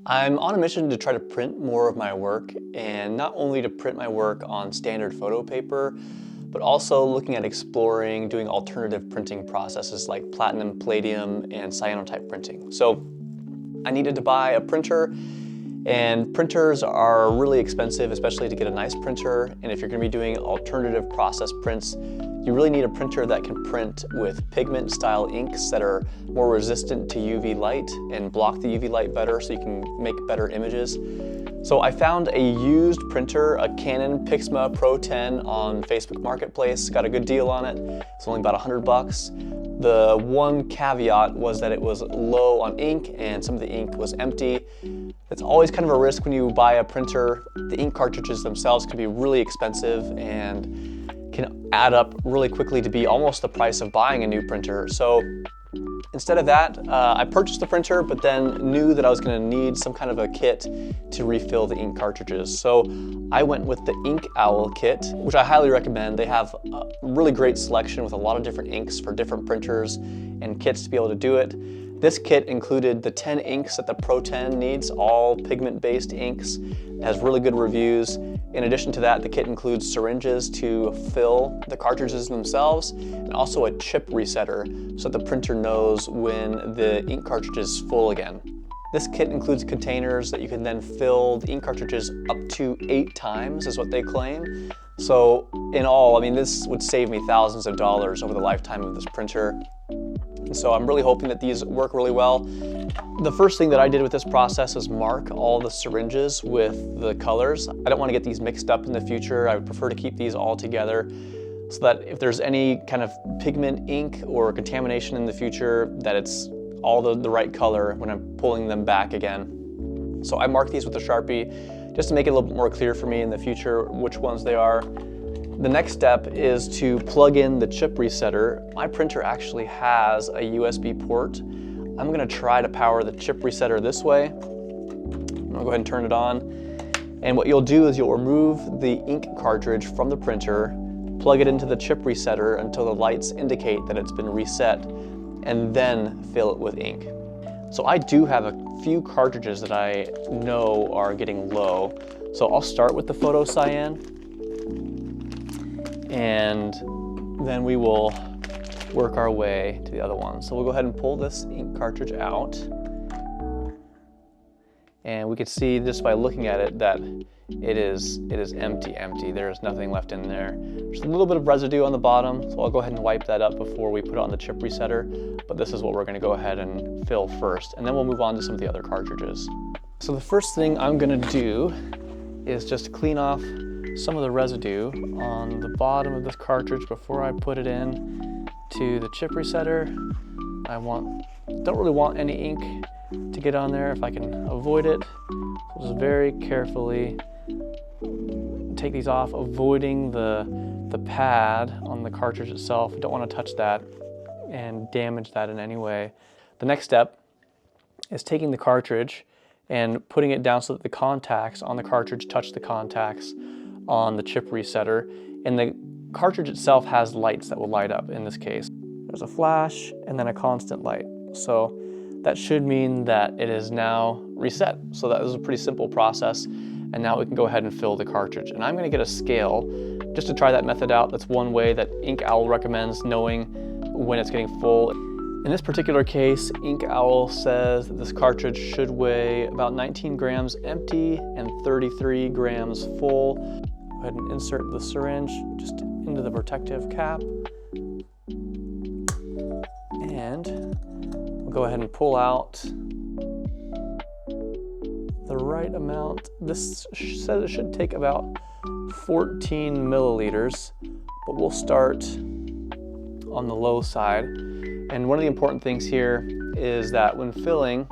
I'm on a mission to try to print more of my work, and not only to print my work on standard photo paper, but also looking at exploring doing alternative printing processes like platinum, palladium, and cyanotype printing. So I needed to buy a printer, and printers are really expensive, especially to get a nice printer. And if you're going to be doing alternative process prints, you really need a printer that can print with pigment style inks that are more resistant to UV light and block the UV light better so you can make better images. So I found a used printer, a Canon Pro-10 on Facebook Marketplace. Got a good deal on it. It's only about $100. The one caveat was that it was low on ink and some of the ink was empty. It's always kind of a risk when you buy a printer. The ink cartridges themselves can be really expensive and can add up really quickly to be almost the price of buying a new printer. So instead of that, I purchased the printer, but then knew that I was going to need some kind of a kit to refill the ink cartridges. So I went with the InkOwl kit, which I highly recommend. They have a really great selection with a lot of different inks for different printers and kits to be able to do it. This kit included the 10 inks that the Pro-10 needs, all pigment-based inks. It has really good reviews. In addition to that, the kit includes syringes to fill the cartridges themselves, and also a chip resetter so that the printer knows when the ink cartridge is full again. This kit includes containers that you can then fill the ink cartridges up to 8 times, is what they claim. So in all, I mean, this would save me thousands of dollars over the lifetime of this printer. And so I'm really hoping that these work really well. The first thing that I did with this process is mark all the syringes with the colors. I don't want to get these mixed up in the future. I would prefer to keep these all together so that if there's any kind of pigment ink or contamination in the future, that it's all the right color when I'm pulling them back again. So I mark these with a Sharpie just to make it a little bit more clear for me in the future which ones they are. The next step is to plug in the chip resetter. My printer actually has a USB port. I'm gonna try to power the chip resetter this way. I'll go ahead and turn it on. And what you'll do is you'll remove the ink cartridge from the printer, plug it into the chip resetter until the lights indicate that it's been reset, and then fill it with ink. So I do have a few cartridges that I know are getting low. So I'll start with the photo cyan, and then we will work our way to the other one. So we'll go ahead and pull this ink cartridge out. And we can see just by looking at it that it is empty. There's nothing left in there. There's a little bit of residue on the bottom, so I'll go ahead and wipe that up before we put it on the chip resetter. But this is what we're gonna go ahead and fill first, and then we'll move on to some of the other cartridges. So the first thing I'm gonna do is just clean off some of the residue on the bottom of this cartridge before I put it in to the chip resetter. Don't really want any ink to get on there if I can avoid it. So just very carefully take these off, avoiding the pad on the cartridge itself. You don't want to touch that and damage that in any way. The next step is taking the cartridge and putting it down so that the contacts on the cartridge touch the contacts on the chip resetter, and the cartridge itself has lights that will light up. In this case, there's a flash and then a constant light. So that should mean that it is now reset. So that was a pretty simple process, and now we can go ahead and fill the cartridge. And I'm going to get a scale just to try that method out. That's one way that InkOwl recommends knowing when it's getting full. In this particular case, InkOwl says that this cartridge should weigh about 19 grams empty and 33 grams full. Go ahead and insert the syringe just into the protective cap. And we'll go ahead and pull out the right amount. This says it should take about 14 milliliters, but we'll start on the low side. And one of the important things here is that when filling,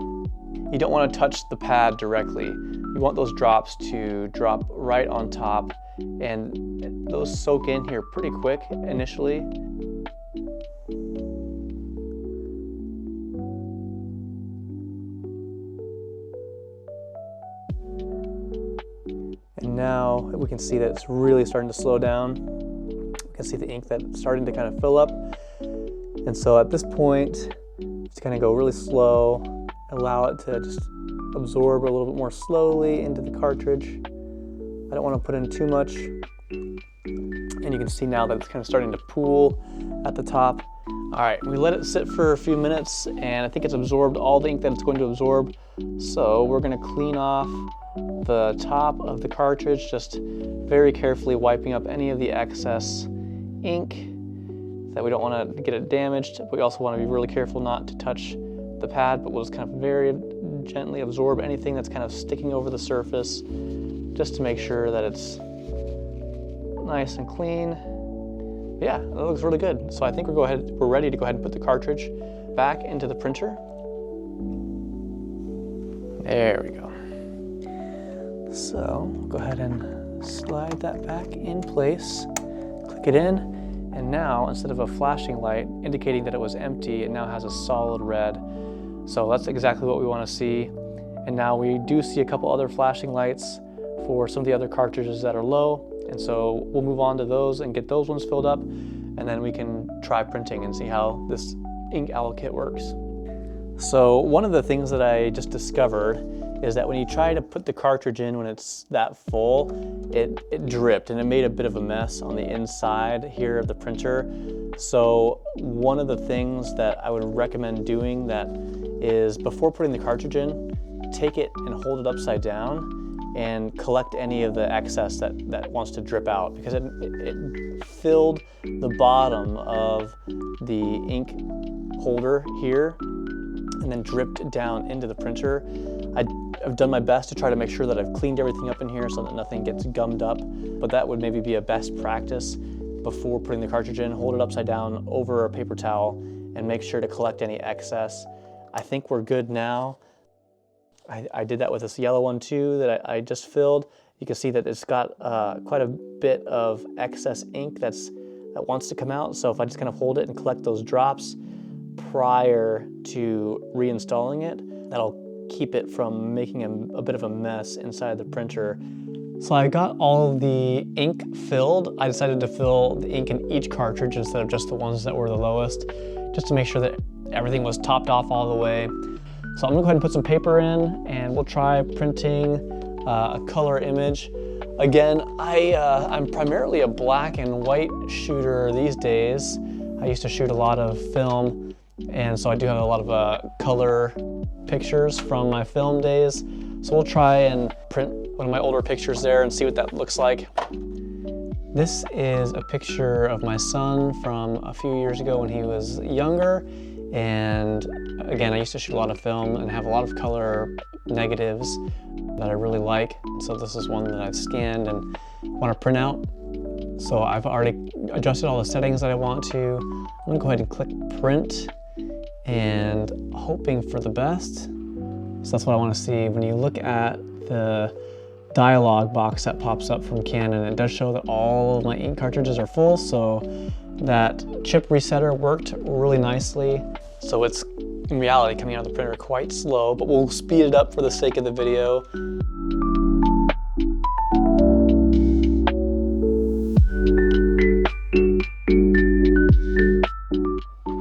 you don't want to touch the pad directly. You want those drops to drop right on top, and those soak in here pretty quick initially. And now we can see that it's really starting to slow down. You can see the ink that's starting to kind of fill up. And so at this point, just kind of go really slow, allow it to just absorb a little bit more slowly into the cartridge. I don't want to put in too much. And you can see now that it's kind of starting to pool at the top. All right, we let it sit for a few minutes and I think it's absorbed all the ink that it's going to absorb. So we're gonna clean off the top of the cartridge, just very carefully wiping up any of the excess ink that we don't want to get it damaged. But we also want to be really careful not to touch the pad, but we'll just kind of very gently absorb anything that's kind of sticking over the surface, just to make sure that it's nice and clean. Yeah, that looks really good. So I think we're ready to go ahead and put the cartridge back into the printer. There we go. So go ahead and slide that back in place, click it in, and now instead of a flashing light indicating that it was empty, it now has a solid red. So that's exactly what we want to see. And now we do see a couple other flashing lights for some of the other cartridges that are low. And so we'll move on to those and get those ones filled up, and then we can try printing and see how this InkOwl kit works. So one of the things that I just discovered is that when you try to put the cartridge in when it's that full, it dripped and it made a bit of a mess on the inside here of the printer. So one of the things that I would recommend doing that is before putting the cartridge in, take it and hold it upside down and collect any of the excess that wants to drip out, because it filled the bottom of the ink holder here and then dripped down into the printer. I've done my best to try to make sure that I've cleaned everything up in here so that nothing gets gummed up, but that would maybe be a best practice before putting the cartridge in. Hold it upside down over a paper towel and make sure to collect any excess. I think we're good now. I did that with this yellow one too that I just filled. You can see that it's got quite a bit of excess ink that wants to come out. So if I just kind of hold it and collect those drops prior to reinstalling it, that'll keep it from making a bit of a mess inside the printer. So I got all of the ink filled. I decided to fill the ink in each cartridge instead of just the ones that were the lowest, just to make sure that everything was topped off all the way. So I'm gonna go ahead and put some paper in and we'll try printing a color image. Again, I'm primarily a black and white shooter these days. I used to shoot a lot of film, and so I do have a lot of color pictures from my film days. So we'll try and print one of my older pictures there and see what that looks like. This is a picture of my son from a few years ago when he was younger. And again, I used to shoot a lot of film and have a lot of color negatives that I really like. So this is one that I've scanned and want to print out. So I've already adjusted all the settings that I want to. I'm gonna go ahead and click print and hoping for the best. So that's what I want to see. When you look at the dialog box that pops up from Canon, it does show that all of my ink cartridges are full. So that chip resetter worked really nicely. So it's in reality coming out of the printer quite slow, but we'll speed it up for the sake of the video.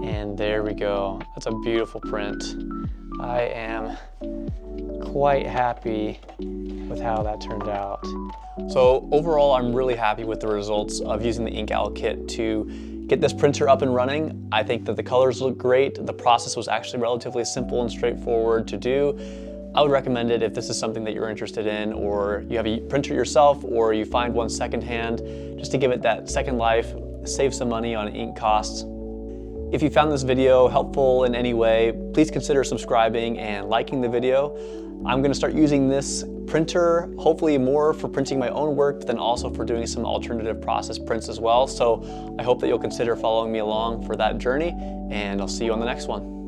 And there we go. That's a beautiful print. I am quite happy with how that turned out. So overall, I'm really happy with the results of using the InkOwl kit to get this printer up and running. I think that the colors look great. The process was actually relatively simple and straightforward to do. I would recommend it if this is something that you're interested in, or you have a printer yourself, or you find one secondhand, just to give it that second life, save some money on ink costs. If you found this video helpful in any way, please consider subscribing and liking the video. I'm gonna start using this printer, hopefully more for printing my own work, but then also for doing some alternative process prints as well. So I hope that you'll consider following me along for that journey, and I'll see you on the next one.